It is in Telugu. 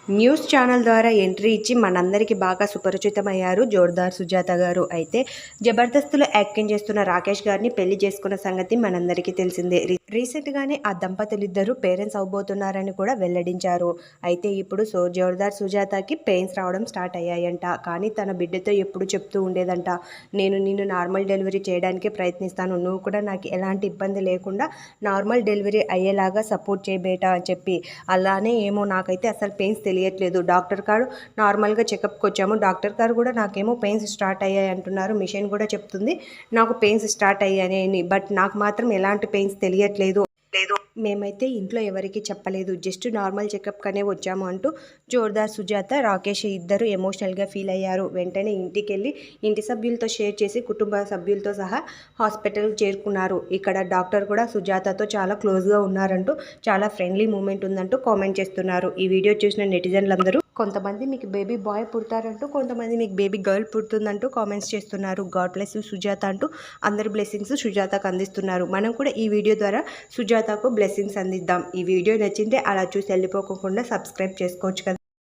న్యూస్ ఛానల్ ద్వారా ఎంట్రీ ఇచ్చి మనందరికీ బాగా సుపరిచితమయ్యారు జోర్దార్ సుజాత గారు. అయితే జబర్దస్త్లో యాక్టింగ్ చేస్తున్న రాకేష్ గారిని పెళ్లి చేసుకున్న సంగతి మనందరికీ తెలిసిందే. రీసెంట్గానే ఆ దంపతులిద్దరూ పేరెంట్స్ అవబోతున్నారని కూడా వెల్లడించారు. అయితే ఇప్పుడు జోర్దార్ సుజాతకి పెయిన్స్ రావడం స్టార్ట్ అయ్యాయంట. కానీ తన బిడ్డతో ఎప్పుడు చెప్తూ ఉండేదంట, నేను నిన్ను నార్మల్ డెలివరీ చేయడానికే ప్రయత్నిస్తాను, నువ్వు కూడా నాకు ఎలాంటి ఇబ్బంది లేకుండా నార్మల్ డెలివరీ అయ్యేలాగా సపోర్ట్ చేయబేటా అని చెప్పి. అలానే ఏమో నాకైతే అసలు పెయిన్స్ తెలియట్లేదు, డాక్టర్ గారు నార్మల్గా చెకప్కి వచ్చాము, డాక్టర్ గారు కూడా నాకేమో పెయిన్స్ స్టార్ట్ అయ్యాయి అంటున్నారు, మిషన్ కూడా చెప్తుంది నాకు పెయిన్స్ స్టార్ట్ అయ్యాయని, బట్ నాకు మాత్రం ఎలాంటి పెయిన్స్ తెలియట్లేదు, మేమైతే ఇంట్లో ఎవరికి చెప్పలేదు, జస్ట్ నార్మల్ చెకప్కనే వచ్చాము అంటూ జోర్దార్ సుజాత రాకేష్ ఇద్దరు ఎమోషనల్గా ఫీల్ అయ్యారు. వెంటనే ఇంటికి వెళ్ళి ఇంటి సభ్యులతో షేర్ చేసి కుటుంబ సభ్యులతో సహా హాస్పిటల్ చేరుకున్నారు. ఇక్కడ డాక్టర్ కూడా సుజాతతో చాలా క్లోజ్గా ఉన్నారంటూ, చాలా ఫ్రెండ్లీ మూమెంట్ ఉందంటూ కామెంట్ చేస్తున్నారు. ఈ వీడియో చూసిన నెటిజన్లందరూ కొంతమంది మీకు బేబీ బాయ్ పుడతారంటూ, కొంతమంది మీకు బేబీ గర్ల్ పుడుతుందంటూ కామెంట్స్ చేస్తున్నారు. గాడ్ బ్లెస్ యూ సుజాత అంటూ అందరి బ్లెస్సింగ్స్ సుజాతకు అందిస్తున్నారు. మనం కూడా ఈ వీడియో ద్వారా సుజాతకు బ్లెస్సింగ్స్ అందిద్దాం. ఈ వీడియో నచ్చింటే అలా చూసి వెళ్ళిపోకుండా సబ్స్క్రైబ్ చేసుకోవచ్చు కదా.